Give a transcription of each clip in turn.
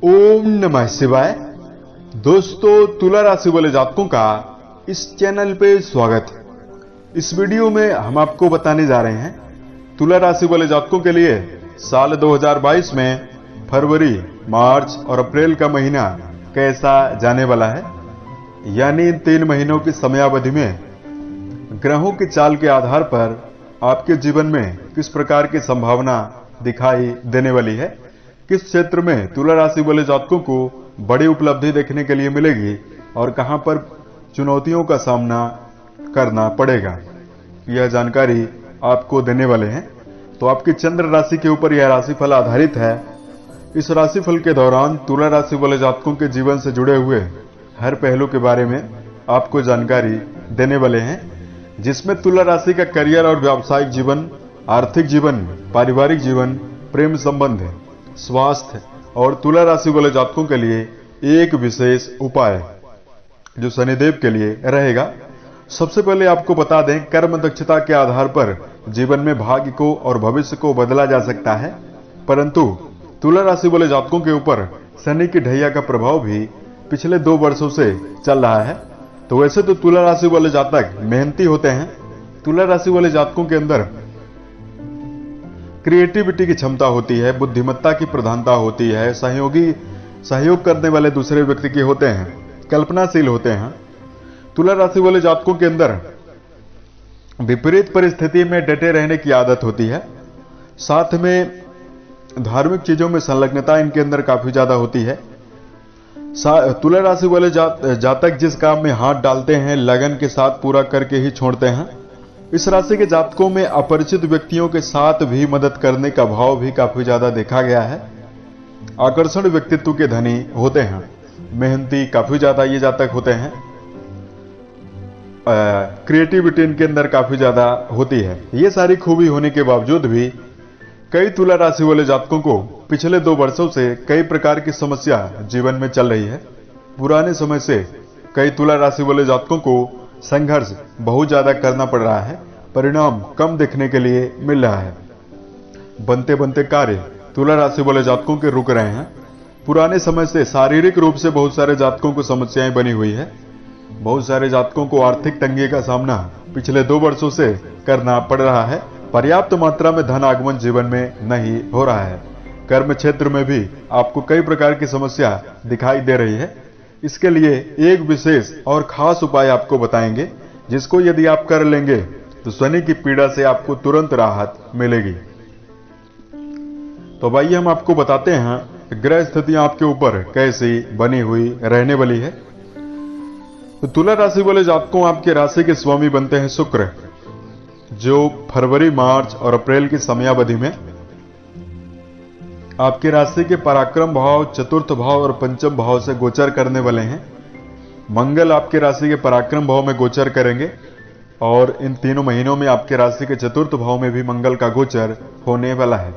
ओम नमः शिवाय। दोस्तों, तुला राशि वाले जातकों का इस चैनल पे स्वागत है। इस वीडियो में हम आपको बताने जा रहे हैं तुला राशि वाले जातकों के लिए साल 2022 में फरवरी, मार्च और अप्रैल का महीना कैसा जाने वाला है। यानी इन 3 महीनों की समयावधि में ग्रहों की चाल के आधार पर आपके जीवन में किस प्रकार की संभावना दिखाई देने वाली है, किस क्षेत्र में तुला राशि वाले जातकों को बड़ी उपलब्धि देखने के लिए मिलेगी और कहां पर चुनौतियों का सामना करना पड़ेगा, यह जानकारी आपको देने वाले हैं। तो आपकी चंद्र राशि के ऊपर यह राशिफल आधारित है। इस राशिफल के दौरान तुला राशि वाले जातकों के जीवन से जुड़े हुए हर पहलू के बारे में आपको जानकारी देने वाले हैं, जिसमें तुला राशि का करियर और व्यावसायिक जीवन, आर्थिक जीवन, पारिवारिक जीवन, प्रेम संबंध, स्वास्थ्य और तुला राशि वाले जातकों के लिए एक विशेष उपाय जो शनिदेव के लिए रहेगा। सबसे पहले आपको बता दें, कर्म दक्षता के आधार पर जीवन में भाग्य को और भविष्य को बदला जा सकता है, परंतु तुला राशि वाले जातकों के ऊपर शनि की ढैया का प्रभाव भी पिछले 2 वर्षों से चल रहा है। तो वैसे तो तुला राशि वाले जातक मेहनती होते हैं। तुला राशि वाले जातकों के अंदर क्रिएटिविटी की क्षमता होती है, बुद्धिमत्ता की प्रधानता होती है, सहयोग करने वाले दूसरे व्यक्ति के होते हैं, कल्पनाशील होते हैं। तुला राशि वाले जातकों के अंदर विपरीत परिस्थिति में डटे रहने की आदत होती है। साथ में धार्मिक चीजों में संलग्नता इनके अंदर काफी ज्यादा होती है। तुला राशि वाले जातक जिस काम में हाथ डालते हैं लगन के साथ पूरा करके ही छोड़ते हैं। इस राशि के जातकों में अपरिचित व्यक्तियों के साथ भी मदद करने का भाव भी काफी ज्यादा देखा गया है। आकर्षण व्यक्तित्व के धनी होते हैं, मेहनती काफी ज्यादा ये जातक होते हैं। क्रिएटिविटी इनके अंदर काफी ज्यादा होती है। ये सारी खूबी होने के बावजूद भी कई तुला राशि वाले जातकों को पिछले 2 वर्षों से कई प्रकार की समस्या जीवन में चल रही है। पुराने समय से कई तुला राशि वाले जातकों को संघर्ष बहुत ज्यादा करना पड़ रहा है, परिणाम कम देखने के लिए मिल रहा है। बनते बनते कार्य तुला राशि वाले जातकों के रुक रहे हैं। पुराने समय से शारीरिक रूप से बहुत सारे जातकों को समस्याएं बनी हुई है। बहुत सारे जातकों को आर्थिक तंगी का सामना पिछले 2 वर्षों से करना पड़ रहा है। पर्याप्त मात्रा में धन आगमन जीवन में नहीं हो रहा है। कर्म क्षेत्र में भी आपको कई प्रकार की समस्या दिखाई दे रही है। इसके लिए एक विशेष और खास उपाय आपको बताएंगे, जिसको यदि आप कर लेंगे तो शनि की पीड़ा से आपको तुरंत राहत मिलेगी। तो भाई हम आपको बताते हैं ग्रह स्थितियां आपके ऊपर कैसी बनी हुई रहने वाली है। तो तुला राशि वाले जातकों आपके राशि के स्वामी बनते हैं शुक्र, जो फरवरी, मार्च और अप्रैल की समयावधि में आपके राशि के पराक्रम भाव, चतुर्थ भाव और पंचम भाव से गोचर करने वाले हैं। मंगल आपके राशि के पराक्रम भाव में गोचर करेंगे और इन 3 महीनों में आपके राशि के चतुर्थ भाव में भी मंगल का गोचर होने वाला है।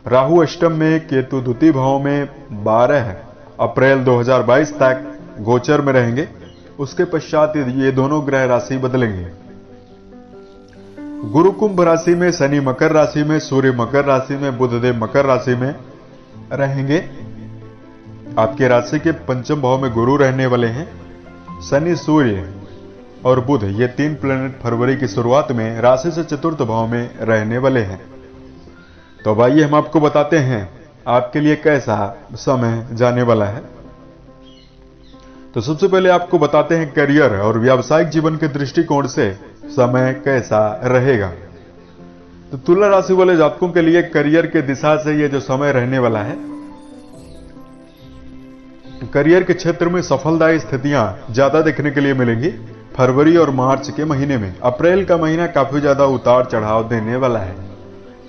राहु अष्टम में, केतु द्वितीय भाव में 12 अप्रैल 2022 तक गोचर में रहेंगे। उसके पश्चात ये दोनों ग्रह राशि बदलेंगे। गुरु कुंभ राशि में, शनि मकर राशि में, सूर्य मकर राशि में, बुधदेव मकर राशि में रहेंगे। आपके राशि के पंचम भाव में गुरु रहने वाले हैं। शनि, सूर्य और बुध ये 3 प्लैनेट फरवरी की शुरुआत में राशि से चतुर्थ भाव में रहने वाले हैं। तो अब आइए हम आपको बताते हैं आपके लिए कैसा समय जाने वाला है। तो सबसे पहले आपको बताते हैं करियर और व्यावसायिक जीवन के दृष्टिकोण से समय कैसा रहेगा। तो तुला राशि वाले जातकों के लिए करियर के दिशा से ये जो समय रहने वाला है, करियर के क्षेत्र में सफलदायी स्थितियां ज्यादा देखने के लिए मिलेंगी फरवरी और मार्च के महीने में। अप्रैल का महीना काफी ज्यादा उतार चढ़ाव देने वाला है।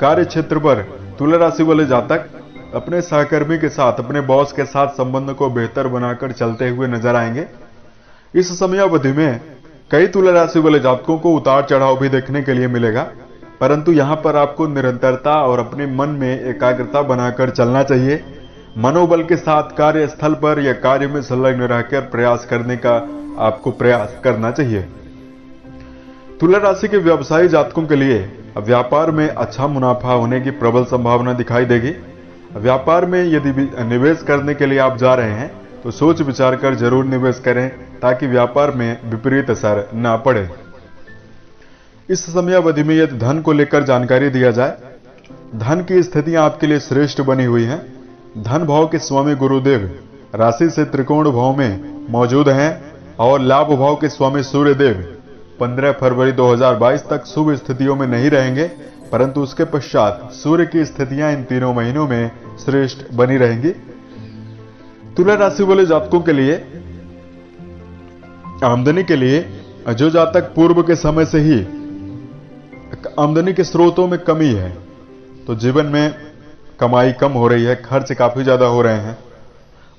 कार्य क्षेत्र पर तुला राशि वाले जातक अपने सहकर्मी के साथ, अपने बॉस के साथ संबंध को बेहतर बनाकर चलते हुए नजर आएंगे। इस समयावधि में कई तुला राशि वाले जातकों को उतार चढ़ाव भी देखने के लिए मिलेगा, परंतु यहां पर आपको निरंतरता और अपने मन में एकाग्रता बनाकर चलना चाहिए। मनोबल के साथ कार्यस्थल पर या कार्य में संलग्न रहकर प्रयास करने का आपको प्रयास करना चाहिए। तुला राशि के व्यवसायी जातकों के लिए व्यापार में अच्छा मुनाफा होने की प्रबल संभावना दिखाई देगी। व्यापार में यदि निवेश करने के लिए आप जा रहे हैं तो सोच विचार कर जरूर निवेश करें ताकि व्यापार में विपरीत असर ना पड़े। इस समयावधि में यदि धन को लेकर जानकारी दिया जाए, धन की स्थितियां आपके लिए श्रेष्ठ बनी हुई हैं। धन भाव के स्वामी गुरुदेव राशि से त्रिकोण भाव में मौजूद हैं और लाभ भाव के स्वामी सूर्यदेव 15 फरवरी 2022 तक शुभ स्थितियों में नहीं रहेंगे, परंतु उसके पश्चात सूर्य की स्थितियां इन तीनों महीनों में श्रेष्ठ बनी रहेंगी। तुला राशि वाले जातकों के लिए आमदनी के लिए जो जातक पूर्व के समय से ही आमदनी के स्रोतों में कमी है, तो जीवन में कमाई कम हो रही है, खर्च काफी ज्यादा हो रहे हैं,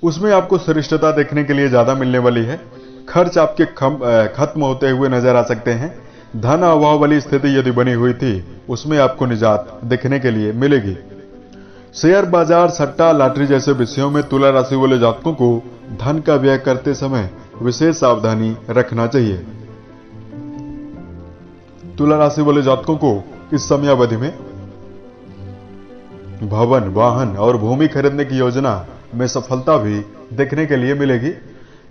उसमें आपको श्रेष्ठता देखने के लिए ज्यादा मिलने वाली है। खर्च आपके खत्म होते हुए नजर आ सकते हैं। धन अभाव वाली स्थिति यदि बनी हुई थी उसमें आपको निजात देखने के लिए मिलेगी। शेयर बाजार, सट्टा, लॉटरी जैसे विषयों में तुला राशि वाले जातकों को धन का व्यय करते समय विशेष सावधानी रखना चाहिए। तुला राशि वाले जातकों को इस समयावधि में भवन, वाहन और भूमि खरीदने की योजना में सफलता भी देखने के लिए मिलेगी।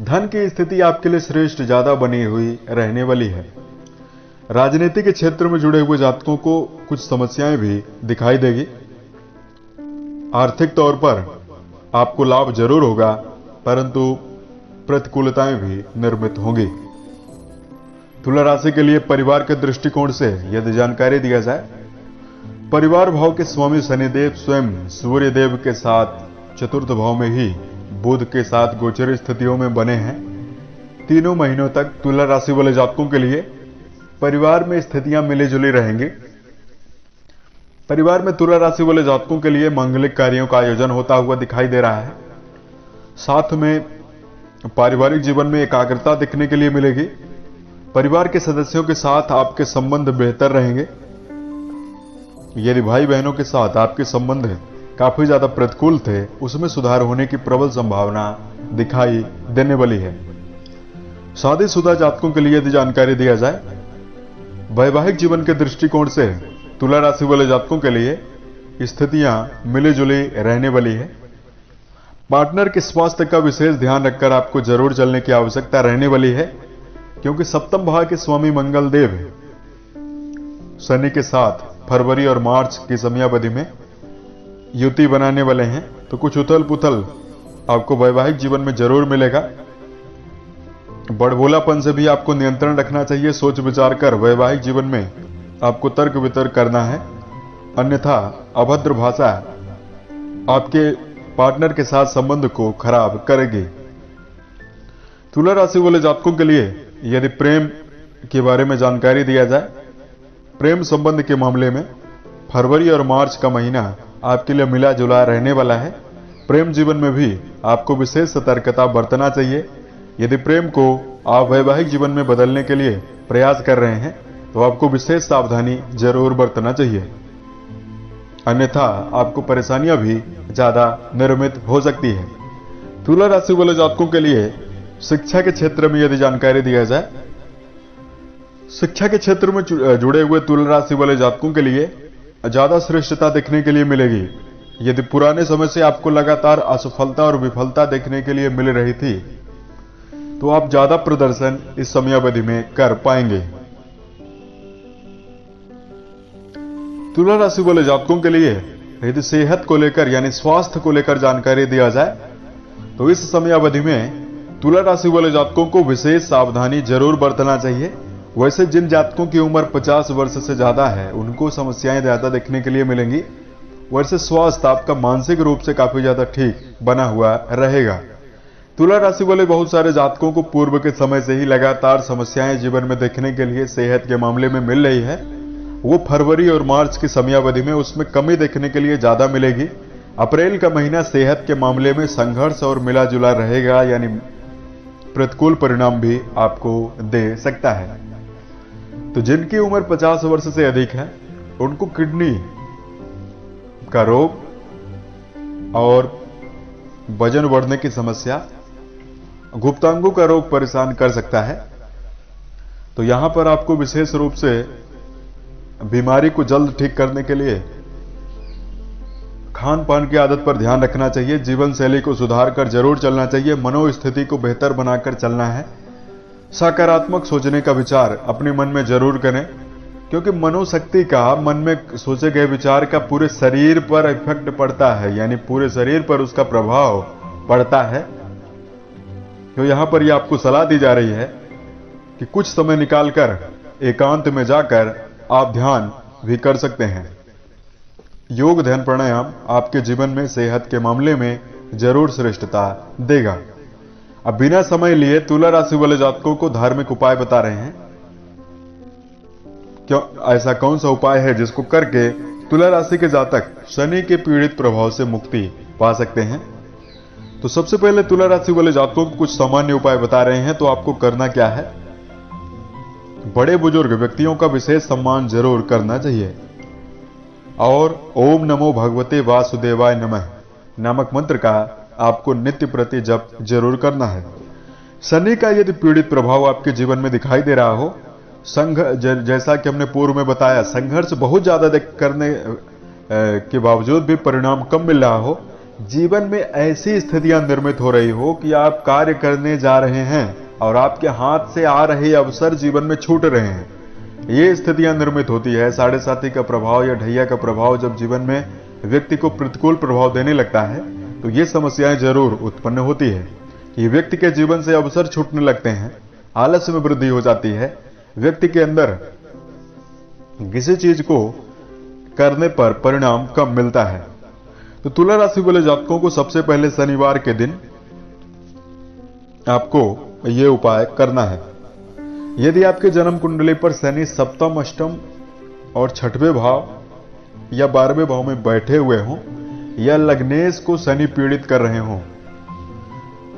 धन की स्थिति आपके लिए श्रेष्ठ ज्यादा बनी हुई रहने वाली है। राजनीति के क्षेत्र में जुड़े हुए जातकों को कुछ समस्याएं भी दिखाई देगी। आर्थिक तौर पर आपको लाभ जरूर होगा, परंतु प्रतिकूलताएं भी निर्मित होंगी। तुला राशि के लिए परिवार के दृष्टिकोण से यदि जानकारी दिया जाए, परिवार भाव के स्वामी शनिदेव स्वयं सूर्यदेव के साथ चतुर्थ भाव में ही बुध के साथ गोचर स्थितियों में बने हैं। तीनों महीनों तक तुला राशि वाले जातकों के लिए परिवार में स्थितियां मिली जुली रहेंगी। परिवार में तुला राशि वाले जातकों के लिए मांगलिक कार्यों का आयोजन होता हुआ दिखाई दे रहा है। साथ में पारिवारिक जीवन में एकाग्रता दिखने के लिए मिलेगी। परिवार के सदस्यों के साथ आपके संबंध बेहतर रहेंगे। यदि भाई बहनों के साथ आपके संबंध काफी ज्यादा प्रतिकूल थे, उसमें सुधार होने की प्रबल संभावना दिखाई देने वाली है। शादीशुदा जातकों के लिए यदि जानकारी दिया जाए, वैवाहिक जीवन के दृष्टिकोण से तुला राशि वाले जातकों के लिए स्थितियां मिली जुली रहने वाली है। पार्टनर के स्वास्थ्य का विशेष ध्यान रखकर आपको जरूर चलने की आवश्यकता रहने वाली है, क्योंकि सप्तम भाव के स्वामी मंगल देव शनि के साथ फरवरी और मार्च की समयावधि में युति बनाने वाले हैं। तो कुछ उथल पुथल आपको वैवाहिक जीवन में जरूर मिलेगा। बड़बोलापन से भी आपको नियंत्रण रखना चाहिए। सोच विचार कर वैवाहिक जीवन में आपको तर्क वितर्क करना है, अन्यथा अभद्र भाषा आपके पार्टनर के साथ संबंध को खराब करेगी। तुला राशि वाले जातकों के लिए यदि प्रेम के बारे में जानकारी दिया जाए, प्रेम संबंध के मामले में फरवरी और मार्च का महीना आपके लिए मिला जुला रहने वाला है। प्रेम जीवन में भी आपको विशेष सतर्कता बरतना चाहिए। यदि प्रेम को आप वैवाहिक जीवन में बदलने के लिए प्रयास कर रहे हैं तो आपको विशेष सावधानी जरूर बरतना चाहिए, अन्यथा आपको परेशानियां भी ज्यादा निर्मित हो सकती है। तुला राशि वाले जातकों के लिए शिक्षा के क्षेत्र में यदि जानकारी दिया जाए, शिक्षा के क्षेत्र में जुड़े हुए तुला राशि वाले जातकों के लिए ज्यादा श्रेष्ठता देखने के लिए मिलेगी। यदि पुराने समय से आपको लगातार असफलता और विफलता देखने के लिए मिल रही थी, तो आप ज्यादा प्रदर्शन इस समयावधि में कर पाएंगे। तुला राशि वाले जातकों के लिए यदि सेहत को लेकर यानी स्वास्थ्य को लेकर जानकारी दिया जाए, तो इस समयावधि में तुला राशि वाले जातकों को विशेष सावधानी जरूर बरतना चाहिए। वैसे जिन जातकों की उम्र 50 वर्ष से ज्यादा है उनको समस्याएं ज्यादा देखने के लिए मिलेंगी। वैसे स्वास्थ्य आपका मानसिक रूप से काफी ज्यादा ठीक बना हुआ रहेगा। तुला राशि वाले बहुत सारे जातकों को पूर्व के समय से ही लगातार समस्याएं जीवन में देखने के लिए सेहत के मामले में मिल रही है। वो फरवरी और मार्च की समयावधि में उसमें कमी देखने के लिए ज्यादा मिलेगी। अप्रैल का महीना सेहत के मामले में संघर्ष और मिला जुला रहेगा, यानी प्रतिकूल परिणाम भी आपको दे सकता है। तो जिनकी उम्र 50 वर्ष से अधिक है उनको किडनी का रोग और वजन बढ़ने की समस्या, गुप्तांगों का रोग परेशान कर सकता है। तो यहां पर आपको विशेष रूप से बीमारी को जल्द ठीक करने के लिए खान पान की आदत पर ध्यान रखना चाहिए, जीवन शैली को सुधार कर जरूर चलना चाहिए, मनोस्थिति को बेहतर बनाकर चलना है। सकारात्मक सोचने का विचार अपने मन में जरूर करें, क्योंकि मनोशक्ति का, मन में सोचे गए विचार का पूरे शरीर पर इफेक्ट पड़ता है, यानी पूरे शरीर पर उसका प्रभाव पड़ता है। तो यहां पर यह आपको सलाह दी जा रही है कि कुछ समय निकालकर एकांत में जाकर आप ध्यान भी कर सकते हैं। योग ध्यान प्राणायाम आपके जीवन में सेहत के मामले में जरूर श्रेष्ठता देगा। अब बिना समय लिए तुला राशि वाले जातकों को धार्मिक उपाय बता रहे हैं। क्यों, ऐसा कौन सा उपाय है जिसको करके तुला राशि के जातक शनि के पीड़ित प्रभाव से मुक्ति पा सकते हैं? तो सबसे पहले तुला राशि वाले जातकों को कुछ सामान्य उपाय बता रहे हैं। तो आपको करना क्या है? बड़े बुजुर्ग व्यक्तियों का विशेष सम्मान जरूर करना चाहिए और ओम नमो भगवते वासुदेवाय नमः नामक मंत्र का आपको नित्य प्रति जप जरूर करना है। शनि का यदि पीड़ित प्रभाव आपके जीवन में दिखाई दे रहा हो, जैसा कि हमने पूर्व में बताया, संघर्ष बहुत ज्यादा करने के बावजूद भी परिणाम कम मिल रहा हो, जीवन में ऐसी स्थितियां निर्मित हो रही हो कि आप कार्य करने जा रहे हैं और आपके हाथ से आ रहे अवसर जीवन में छूट रहे हैं, ये स्थितियां निर्मित होती है। साढ़े साथी का प्रभाव या ढैया का प्रभाव जब जीवन में व्यक्ति को प्रतिकूल प्रभाव देने लगता है तो ये समस्याएं जरूर उत्पन्न होती है कि व्यक्ति के जीवन से अवसर छूटने लगते हैं, आलस्य में वृद्धि हो जाती है, व्यक्ति के अंदर किसी चीज को करने पर परिणाम कम मिलता है। तो तुला राशि वाले जातकों को सबसे पहले शनिवार के दिन आपको यह उपाय करना है। यदि आपके जन्म कुंडली पर शनि सप्तम, अष्टम और छठवें भाव या 12वें भाव में बैठे हुए हों या लग्नेश को शनि पीड़ित कर रहे हों,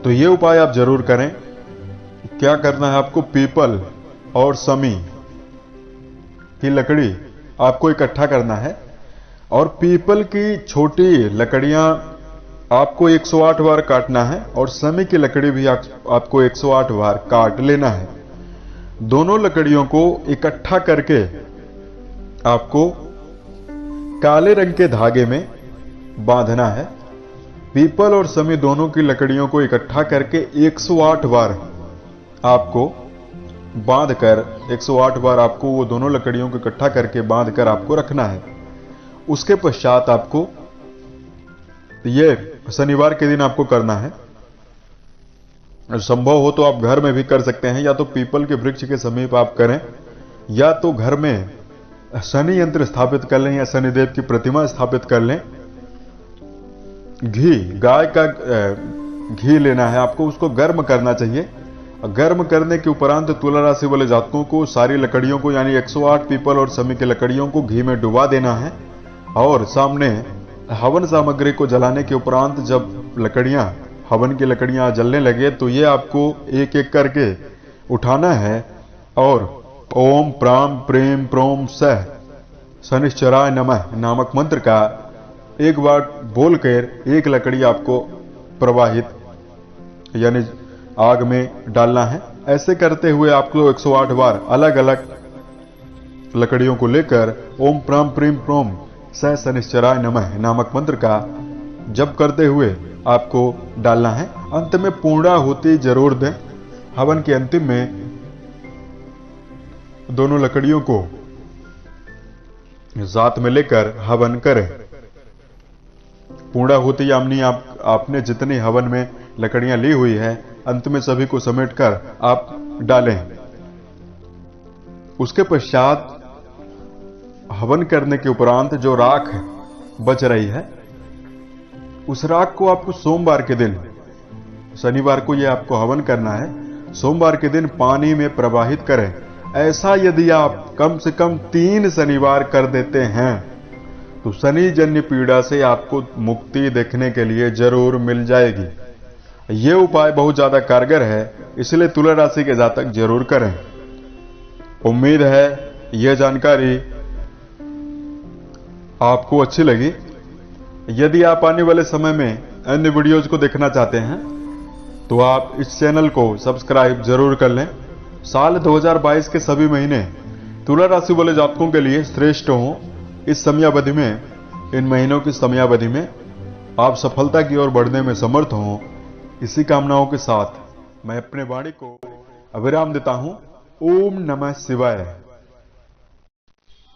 तो यह उपाय आप जरूर करें। क्या करना है आपको? पीपल और समी की लकड़ी आपको इकट्ठा करना है और पीपल की छोटी लकड़ियां आपको 108 बार काटना है और समी की लकड़ी भी आपको 108 बार काट लेना है। दोनों लकड़ियों को इकट्ठा करके आपको काले रंग के धागे में बांधना है। पीपल और समी दोनों की लकड़ियों को इकट्ठा करके 108 बार आपको बांधकर 108 बार आपको वो दोनों लकड़ियों को इकट्ठा करके बांधकर आपको रखना है। उसके पश्चात आपको ये शनिवार के दिन आपको करना है। संभव हो तो आप घर में भी कर सकते हैं, या तो पीपल के वृक्ष के समीप आप करें, या तो घर में शनि यंत्र स्थापित कर लें या शनिदेव की प्रतिमा स्थापित कर लें। घी, गाय का घी लेना है आपको, उसको गर्म करना चाहिए। गर्म करने के उपरांत तुला राशि वाले जातकों को सारी लकड़ियों को, यानी 108 पीपल और समी की लकड़ियों को घी में डुबा देना है और सामने हवन सामग्री को जलाने के उपरांत जब लकड़ियां, हवन की लकड़ियां जलने लगे तो ये आपको एक एक करके उठाना है और ओम प्राम प्रेम प्रोम सह शनिश्चराय नमः नामक मंत्र का एक बार बोलकर एक लकड़ी आपको प्रवाहित यानी आग में डालना है। ऐसे करते हुए आपको 108 बार अलग अलग लकड़ियों को लेकर ओम प्राम प्रेम प्रोम सह शनिश्चराय नमः नामक मंत्र का जप करते हुए आपको डालना है। अंत में पूर्णाहुति जरूर दें। हवन के अंतिम में दोनों लकड़ियों को साथ में लेकर हवन करें। पूर्णाहुति यानी आपने जितनी हवन में लकड़ियां ली हुई है, अंत में सभी को समेटकर आप डालें। उसके पश्चात हवन करने के उपरांत जो राख बच रही है, उस राख को आपको सोमवार के दिन, शनिवार को यह आपको हवन करना है, सोमवार के दिन पानी में प्रवाहित करें। ऐसा यदि आप कम से कम 3 शनिवार कर देते हैं तो शनि जन्य पीड़ा से आपको मुक्ति देखने के लिए जरूर मिल जाएगी। यह उपाय बहुत ज्यादा कारगर है, इसलिए तुला राशि के जातक जरूर करें। उम्मीद है यह जानकारी आपको अच्छी लगी। यदि आप आने वाले समय में अन्य वीडियोज को देखना चाहते हैं तो आप इस चैनल को सब्सक्राइब जरूर कर लें। साल 2022 के सभी महीने तुला राशि वाले जातकों के लिए श्रेष्ठ हों, इस समयावधि में इन महीनों की समयावधि में आप सफलता की ओर बढ़ने में समर्थ हों, इसी कामनाओं के साथ मैं अपने वाणी को अविराम देता हूं। ओम नमः शिवाय।